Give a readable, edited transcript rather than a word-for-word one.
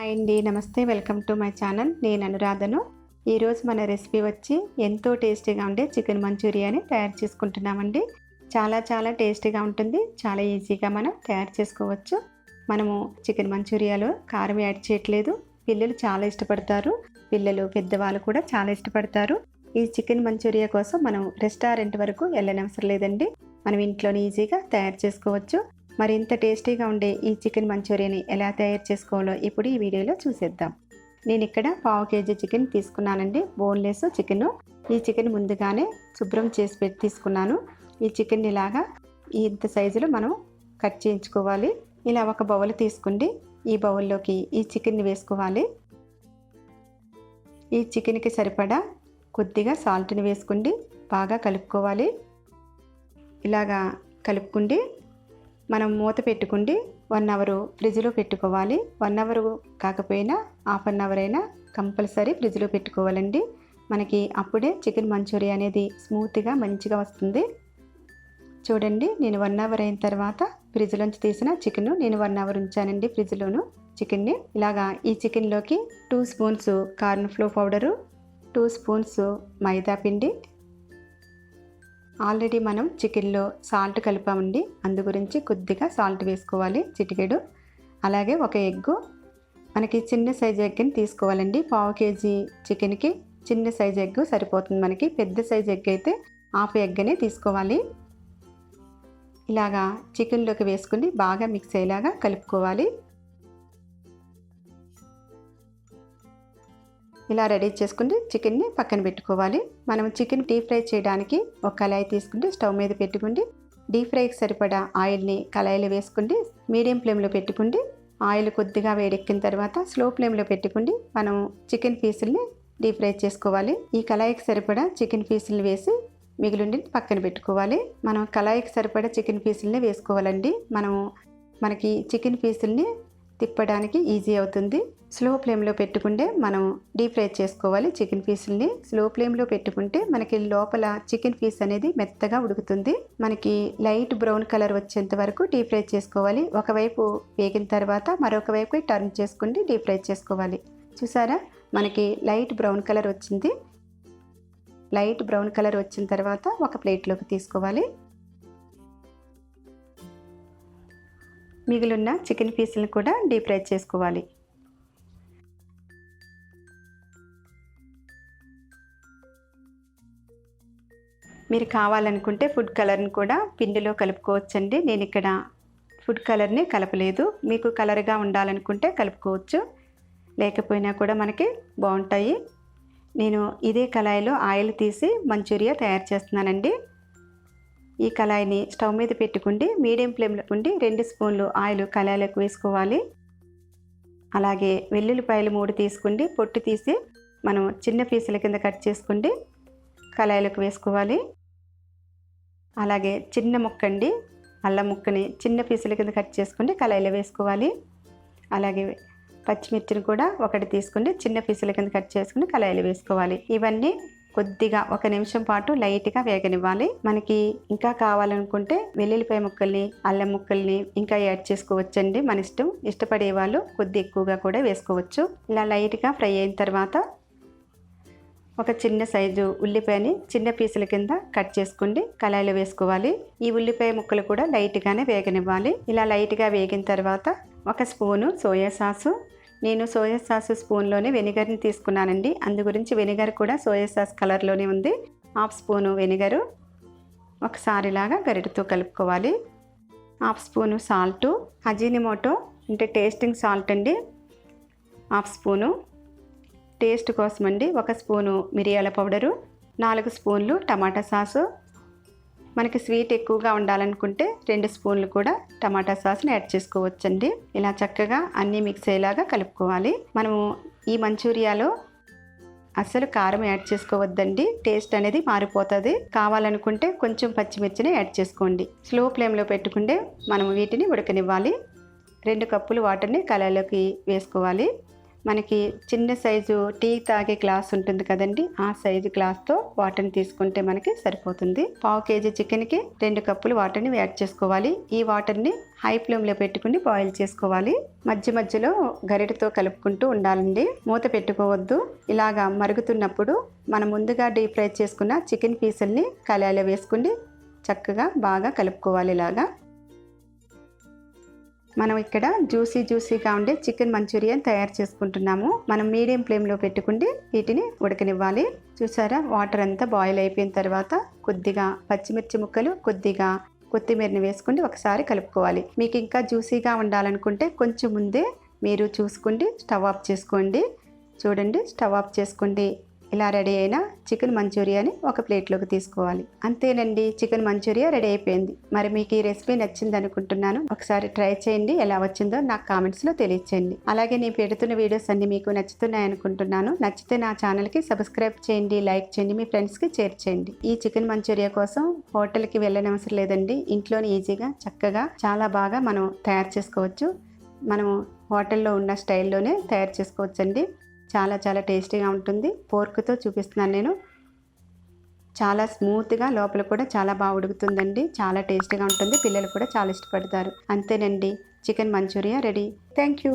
Hi అండి, నమస్తే. Welcome to my channel. నేను అనురాధను. ఈరోజు మన రెసిపీ వచ్చి ఎంతో టేస్టీగా ఉండే చికెన్ మంచూరియాని తయారు చేసుకుంటున్నామండి. చాలా టేస్టీగా ఉంటుంది. చాలా ఈజీగా మనం తయారు చేసుకోవచ్చు. మనము చికెన్ మంచూరియాలో కారం యాడ్ చేయట్లేదు. పిల్లలు చాలా ఇష్టపడతారు. పిల్లలు పెద్దవాళ్ళు కూడా చాలా ఇష్టపడతారు. ఈ చికెన్ మంచూరియా కోసం మనం రెస్టారెంట్ వరకు వెళ్ళనవసరం లేదండి. మనం ఇంట్లోనే ఈజీగా తయారు చేసుకోవచ్చు. మరి ఇంత టేస్టీగా ఉండే ఈ చికెన్ మంచూరియాని ఎలా తయారు చేసుకోవాలో ఇప్పుడు ఈ వీడియోలో చూసేద్దాం. నేను ఇక్కడ 1/2 కేజీ చికెన్ తీసుకున్నానండి. Boneless chicken. ఈ చికెన్ ముందుగానే శుభ్రం చేసి తీసుకున్నాను. ఈ చికెన్ ఇలాగా ఇంత సైజులో మనం కట్ చేయించుకోవాలి. ఇలా ఒక బౌల్ తీసుకోండి. ఈ బౌల్లోకి ఈ చికెన్ని వేసుకోవాలి. ఈ చికెన్కి సరిపడా కొద్దిగా సాల్ట్ని వేసుకోండి. బాగా కలుపుకోవాలి. ఇలాగా కలుపుకుండి మనం మూత పెట్టుకుండి 1 అవర్ ఫ్రిడ్జ్లో పెట్టుకోవాలి. 1 అవర్ కాకపోయినా హాఫ్ అన్ అవర్ అయినా కంపల్సరీ ఫ్రిడ్జ్లో పెట్టుకోవాలండి. మనకి అప్పుడే చికెన్ మంచూరియా అనేది స్మూత్గా మంచిగా వస్తుంది. చూడండి, నేను 1 అవర్ అయిన తర్వాత ఫ్రిడ్జ్లోంచి తీసిన చికెన్ నేను 1 అవర్ ఉంచానండి ఫ్రిడ్జ్లోను చికెన్ని. ఇలాగా ఈ చికెన్లోకి 2 spoons corn flour powder, 2 spoons మైదా పిండి. ఆల్రెడీ మనం చికెన్లో సాల్ట్ కలిపామండి. అందు గురించి కొద్దిగా సాల్ట్ వేసుకోవాలి, చిటికెడు. అలాగే ఒక ఎగ్గు. మనకి చిన్న సైజు ఎగ్ని తీసుకోవాలండి. 1/2 కేజీ చికెన్కి చిన్న సైజు ఎగ్ సరిపోతుంది మనకి. పెద్ద సైజు ఎగ్ అయితే హాఫ్ ఎగ్నే తీసుకోవాలి. ఇలాగా చికెన్లోకి వేసుకుని బాగా మిక్స్ అయ్యేలాగా కలుపుకోవాలి. ఇలా రెడీ చేసుకుని చికెన్ని పక్కన పెట్టుకోవాలి. మనం చికెన్ డీప్ ఫ్రై చేయడానికి ఒక కళాయి తీసుకుంటే స్టవ్ మీద పెట్టుకుండి డీప్ ఫ్రైకి సరిపడా ఆయిల్ని కళాయిలో వేసుకుండి మీడియం ఫ్లేమ్లో పెట్టుకుండి ఆయిల్ కొద్దిగా వేడెక్కిన తర్వాత స్లో ఫ్లేమ్లో పెట్టుకుండి మనం చికెన్ పీసుల్ని డీప్ ఫ్రై చేసుకోవాలి. ఈ కళాయికి సరిపడా చికెన్ పీసులు వేసి మిగిలిండి పక్కన పెట్టుకోవాలి. మనం కళాయికి సరిపడా చికెన్ పీసుల్ని వేసుకోవాలండి. మనకి చికెన్ పీసుల్ని తిప్పడానికి ఈజీ అవుతుంది. స్లో ఫ్లేమ్లో పెట్టుకుంటే మనం డీప్ ఫ్రై చేసుకోవాలి. చికెన్ పీసుల్ని స్లో ఫ్లేమ్లో పెట్టుకుంటే మనకి లోపల చికెన్ పీస్ అనేది మెత్తగా ఉడుకుతుంది. మనకి లైట్ బ్రౌన్ కలర్ వచ్చేంత వరకు డీప్ ఫ్రై చేసుకోవాలి. ఒకవైపు వేగిన తర్వాత మరొక వైపు టర్న్ చేసుకుంటే డీప్ ఫ్రై చేసుకోవాలి. చూసారా, మనకి లైట్ బ్రౌన్ కలర్ వచ్చింది. లైట్ బ్రౌన్ కలర్ వచ్చిన తర్వాత ఒక ప్లేట్లోకి తీసుకోవాలి. మిగిలిన చికెన్ పీసులను కూడా డీప్ ఫ్రై చేసుకోవాలి. మీరు కావాలనుకుంటే ఫుడ్ కలర్ని కూడా పిండిలో కలుపుకోవచ్చండి. నేను ఇక్కడ ఫుడ్ కలర్ని కలపలేదు. మీకు కలర్గా ఉండాలనుకుంటే కలుపుకోవచ్చు, లేకపోయినా కూడా మనకి బాగుంటాయి. నేను ఇదే కళాయిలో ఆయిల్ తీసి మంచూరియా తయారు చేస్తున్నానండి. ఈ కళాయిని స్టవ్ మీద పెట్టుకుండి మీడియం ఫ్లేమ్లో ఉండి 2 స్పూన్లు ఆయిల్ కళాయిలోకి వేసుకోవాలి. అలాగే వెల్లుల్లిపాయలు 3 తీసుకుండి పొట్టు తీసి మనం చిన్న పీసుల కింద కట్ చేసుకుండి కళాయిలోకి వేసుకోవాలి. అలాగే చిన్న ముక్కండి అల్లం ముక్కని చిన్న పీసుల కింద కట్ చేసుకుండి కళాయిలో వేసుకోవాలి. అలాగే పచ్చిమిర్చిని కూడా 1 తీసుకుండి చిన్న పీసుల కింద కట్ చేసుకుని కళాయిలో వేసుకోవాలి. ఇవన్నీ కొద్దిగా 1 నిమిషం పాటు లైట్గా వేగనివ్వాలి. మనకి ఇంకా కావాలనుకుంటే వెల్లుల్లిపాయ ముక్కల్ని అల్లం ముక్కల్ని ఇంకా యాడ్ చేసుకోవచ్చండి. మన ఇష్టం. ఇష్టపడే వాళ్ళు కొద్ది ఎక్కువగా కూడా వేసుకోవచ్చు. ఇలా లైట్గా ఫ్రై అయిన తర్వాత ఒక చిన్న సైజు ఉల్లిపాయని చిన్న పీసుల కింద కట్ చేసుకోండి కళాయిలో వేసుకోవాలి. ఈ ఉల్లిపాయ ముక్కలు కూడా లైట్గానే వేగనివ్వాలి. ఇలా లైట్గా వేగిన తర్వాత 1 స్పూను సోయా సాసు. నేను సోయా సాస్ స్పూన్లోనే వెనిగర్ని తీసుకున్నానండి. అందు గురించి వెనిగర్ కూడా సోయా సాస్ కలర్లోనే ఉంది. 1/2 స్పూను వెనిగరు. ఒకసారిలాగా గరిటతో కలుపుకోవాలి. 1/2 స్పూను సాల్టు. అజీనమోటో అంటే టేస్టింగ్ సాల్ట్ అండి 1/2 స్పూను. టేస్ట్ కోసం అండి 1 స్పూను మిరియాల పౌడరు, 4 స్పూన్లు టమాటా సాసు. మనకి స్వీట్ ఎక్కువగా ఉండాలనుకుంటే 2 స్పూన్లు కూడా టమాటా సాస్ని యాడ్ చేసుకోవచ్చండి. ఇలా చక్కగా అన్నీ మిక్స్ అయ్యేలాగా కలుపుకోవాలి. మనము ఈ మంచూరియాలో అస్సలు కారం యాడ్ చేసుకోవద్దండి. టేస్ట్ అనేది మారిపోతుంది. కావాలనుకుంటే కొంచెం పచ్చిమిర్చిని యాడ్ చేసుకోండి. స్లో ఫ్లేమ్లో పెట్టుకుంటే మనం వీటిని ఉడకనివ్వాలి. 2 కప్పులు వాటర్ని కళాయిలోకి వేసుకోవాలి. మనకి చిన్న సైజు టీ తాగే గ్లాస్ ఉంటుంది కదండి, ఆ సైజు గ్లాస్తో వాటర్ని తీసుకుంటే మనకి సరిపోతుంది. 1/2 kg చికెన్కి 2 కప్పులు వాటర్ని యాడ్ చేసుకోవాలి. ఈ వాటర్ని హై ఫ్లేమ్లో పెట్టుకుని బాయిల్ చేసుకోవాలి. మధ్య మధ్యలో గరిటతో కలుపుకుంటూ ఉండాలండి, మూత పెట్టుకోవద్దు. ఇలాగా మరుగుతున్నప్పుడు మనం ముందుగా డీప్ ఫ్రై చేసుకున్న చికెన్ పీసుల్ని కళాయిలో వేసుకుని చక్కగా బాగా కలుపుకోవాలి. ఇలాగా మనం ఇక్కడ జ్యూసీగా ఉండే చికెన్ మంచూరియన్ తయారు చేసుకుంటున్నాము. మనం మీడియం ఫ్లేమ్లో పెట్టుకుండి వీటిని ఉడకనివ్వాలి. చూసారా, వాటర్ అంతా బాయిల్ అయిపోయిన తర్వాత కొద్దిగా పచ్చిమిర్చి ముక్కలు, కొద్దిగా కొత్తిమీరని వేసుకుండి ఒకసారి కలుపుకోవాలి. మీకు ఇంకా జ్యూసీగా ఉండాలనుకుంటే కొంచెం ముందే మీరు చూసుకుండి స్టవ్ ఆఫ్ చేసుకోండి. చూడండి, స్టవ్ ఆఫ్ చేసుకోండి. ఇలా రెడీ అయిన చికెన్ మంచూరియాని ఒక ప్లేట్లోకి తీసుకోవాలి. అంతేనండి, చికెన్ మంచూరియా రెడీ అయిపోయింది. మరి మీకు ఈ రెసిపీ నచ్చింది అనుకుంటున్నాను. ఒకసారి ట్రై చేయండి, ఎలా వచ్చిందో నాకు కామెంట్స్లో తెలియచేయండి. అలాగే నేను పెడుతున్న వీడియోస్ అన్ని మీకు నచ్చుతున్నాయి అనుకుంటున్నాను. నచ్చితే నా ఛానల్కి సబ్స్క్రైబ్ చేయండి, లైక్ చేయండి, మీ ఫ్రెండ్స్కి షేర్ చేయండి. ఈ చికెన్ మంచూరియా కోసం హోటల్కి వెళ్ళనవసరం లేదండి, ఇంట్లోనే ఈజీగా చక్కగా చాలా బాగా మనం తయారు చేసుకోవచ్చు. మనము హోటల్లో ఉన్న స్టైల్లోనే తయారు చేసుకోవచ్చండి. చాలా చాలా టేస్టీగా ఉంటుంది. పోర్క్తో చూపిస్తున్నాను నేను. చాలా స్మూత్గా, లోపల కూడా చాలా బాగా ఉడుకుతుందండి. చాలా టేస్టీగా ఉంటుంది. పిల్లలు కూడా చాలా ఇష్టపడతారు. అంతేనండి, chicken manchurian ready. Thank you.